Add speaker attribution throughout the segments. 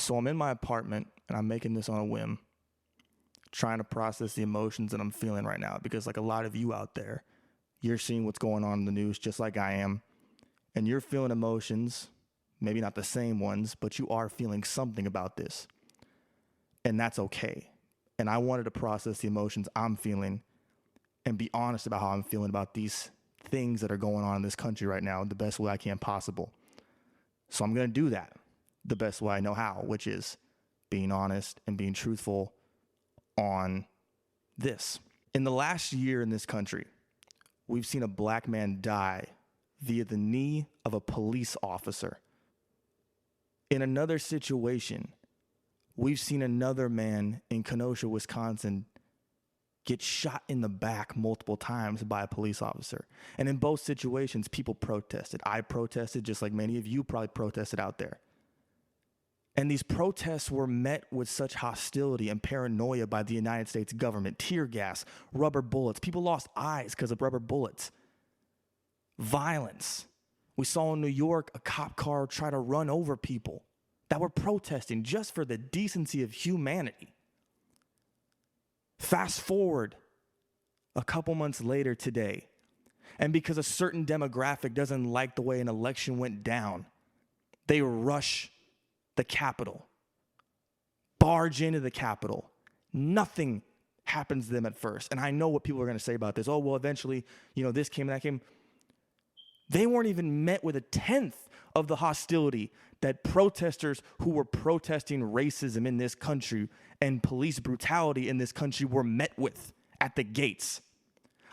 Speaker 1: So I'm in my apartment and I'm making this on a whim, trying to process the emotions that I'm feeling right now because like a lot of you out there, you're seeing what's going on in the news just like I am, and you're feeling emotions, maybe not the same ones, but you are feeling something about this. And that's okay. And I wanted to process the emotions I'm feeling and be honest about how I'm feeling about these things that are going on in this country right now the best way I can possible. So I'm going to do that the best way I know how, which is being honest and being truthful on this. In the last year in this country, we've seen a black man die via the knee of a police officer. In another situation, we've seen another man in Kenosha, Wisconsin, get shot in the back multiple times by a police officer. And in both situations, people protested. I protested just like many of you probably protested out there. And these protests were met with such hostility and paranoia by the United States government, tear gas, rubber bullets. People lost eyes because of rubber bullets. Violence. We saw in New York a cop car try to run over people that were protesting just for the decency of humanity. Fast forward a couple months later today, and because a certain demographic doesn't like the way an election went down, they rush the Capitol, barge into the Capitol. Nothing happens to them at first. And I know what people are going to say about this. Oh, well, eventually, this came and that came. They weren't even met with a tenth of the hostility that protesters who were protesting racism in this country and police brutality in this country were met with at the gates.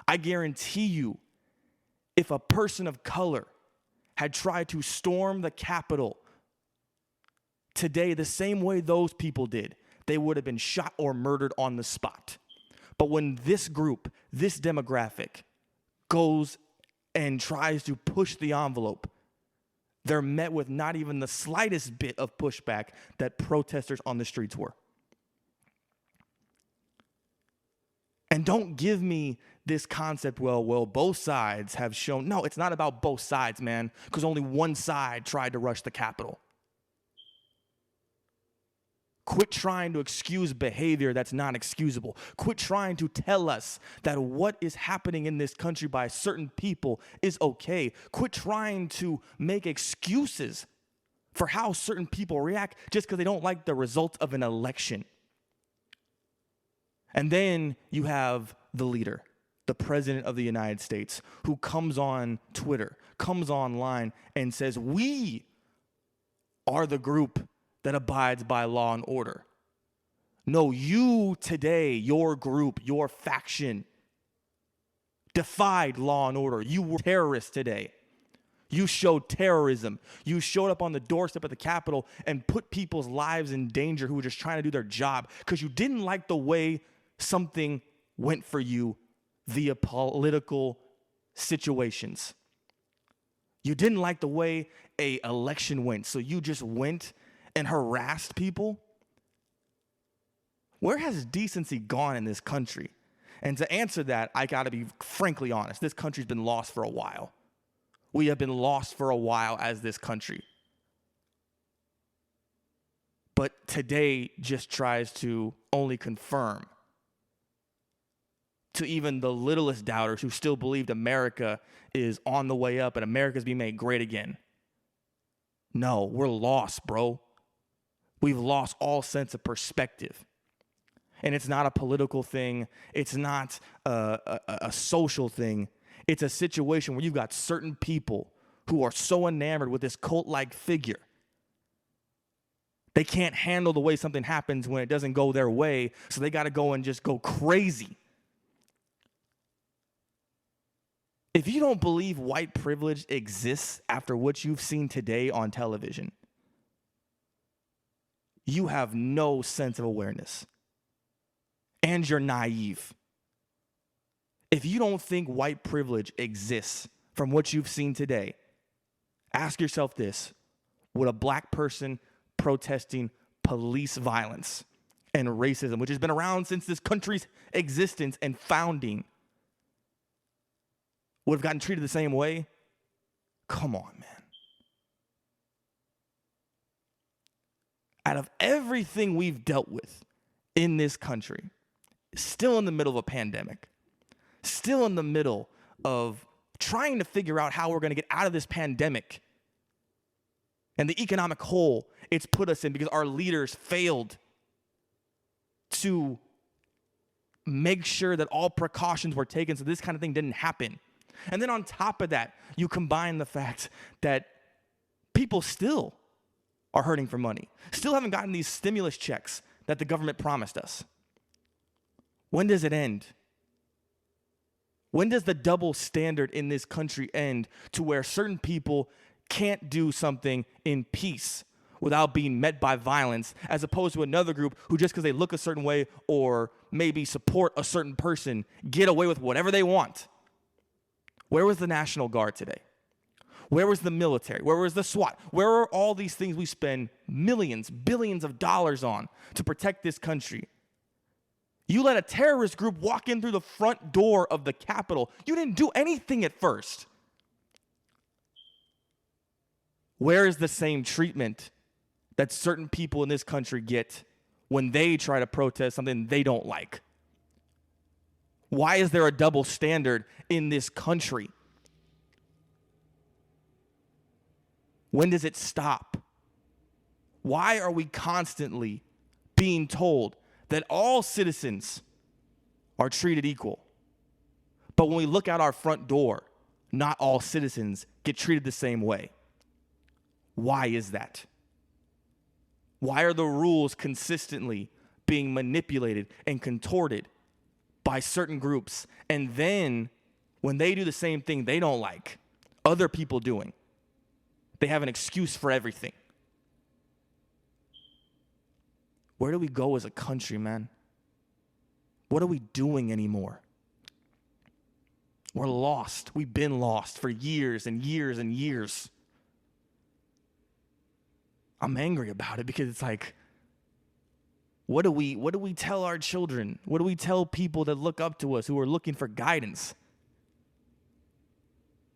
Speaker 1: I guarantee you, if a person of color had tried to storm the Capitol today the same way those people did, they would have been shot or murdered on the spot. But when this group, this demographic, goes and tries to push the envelope, they're met with not even the slightest bit of pushback that protesters on the streets were. And don't give me this concept, well, both sides have shown. No, it's not about both sides, man, because only one side tried to rush the Capitol. Quit trying to excuse behavior that's not excusable. Quit trying to tell us that what is happening in this country by certain people is okay. Quit trying to make excuses for how certain people react just because they don't like the results of an election. And then you have the leader, the president of the United States, who comes on Twitter, comes online and says, we are the group that abides by law and order. No, you today, your group, your faction, defied law and order. You were terrorists today. You showed terrorism. You showed up on the doorstep of the Capitol and put people's lives in danger who were just trying to do their job because you didn't like the way something went for you via political situations. You didn't like the way an election went, so you just went and harassed people? Where has decency gone in this country? And to answer that, I got to be frankly honest. This country's been lost for a while. We have been lost for a while as this country. But today just tries to only confirm to even the littlest doubters who still believed America is on the way up and America's being made great again. No, we're lost, bro. We've lost all sense of perspective. And it's not a political thing. It's not a social thing. It's a situation where you've got certain people who are so enamored with this cult-like figure. They can't handle the way something happens when it doesn't go their way, so they got to go and just go crazy. If you don't believe white privilege exists after what you've seen today on television, you have no sense of awareness. And you're naive. If you don't think white privilege exists from what you've seen today, ask yourself this: would a black person protesting police violence and racism, which has been around since this country's existence and founding, would have gotten treated the same way? Come on, man. out of everything we've dealt with in this country, still in the middle of a pandemic, still in the middle of trying to figure out how we're going to get out of this pandemic and the economic hole it's put us in because our leaders failed to make sure that all precautions were taken so this kind of thing didn't happen. And then on top of that, you combine the fact that people still are hurting for money, still haven't gotten these stimulus checks that the government promised us. When does it end? When does the double standard in this country end to where certain people can't do something in peace without being met by violence, as opposed to another group who, just because they look a certain way or maybe support a certain person, get away with whatever they want? Where was the National Guard today? Where was the military? Where was the SWAT? Where are all these things we spend millions, billions of dollars on to protect this country? You let a terrorist group walk in through the front door of the Capitol. You didn't do anything at first. Where is the same treatment that certain people in this country get when they try to protest something they don't like? Why is there a double standard in this country? When does it stop? Why are we constantly being told that all citizens are treated equal, but when we look out our front door, not all citizens get treated the same way? Why is that? Why are the rules consistently being manipulated and contorted by certain groups, and then when they do the same thing they don't like other people doing, they have an excuse for everything? Where do we go as a country, man? What are we doing anymore? We're lost. We've been lost for years and years and years. I'm angry about it because it's like, what do we tell our children? What do we tell people that look up to us who are looking for guidance?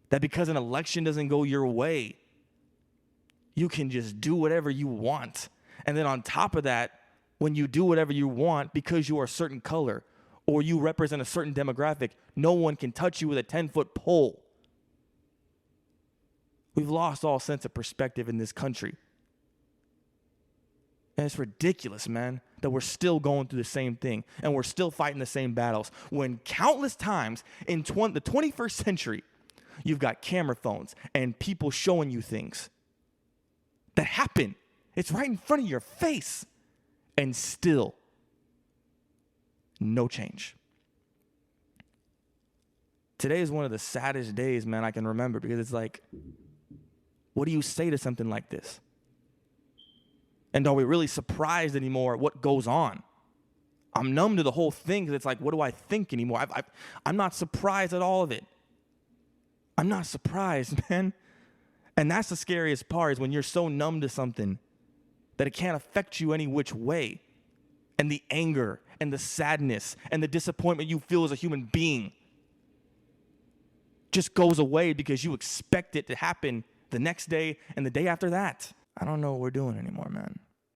Speaker 1: That because an election doesn't go your way, you can just do whatever you want. And then on top of that, when you do whatever you want because you are a certain color or you represent a certain demographic, no one can touch you with a 10-foot pole. We've lost all sense of perspective in this country. And it's ridiculous, man, that we're still going through the same thing and we're still fighting the same battles when countless times in the 21st century, you've got camera phones and people showing you things that happen. It's right in front of your face. And still, no change. Today is one of the saddest days, man, I can remember, because it's like, what do you say to something like this? And are we really surprised anymore at what goes on? I'm numb to the whole thing because it's like, what do I think anymore? I'm not surprised at all of it. I'm not surprised, man. And that's the scariest part, is when you're so numb to something that it can't affect you any which way. And the anger and the sadness and the disappointment you feel as a human being just goes away because you expect it to happen the next day and the day after that. I don't know what we're doing anymore, man.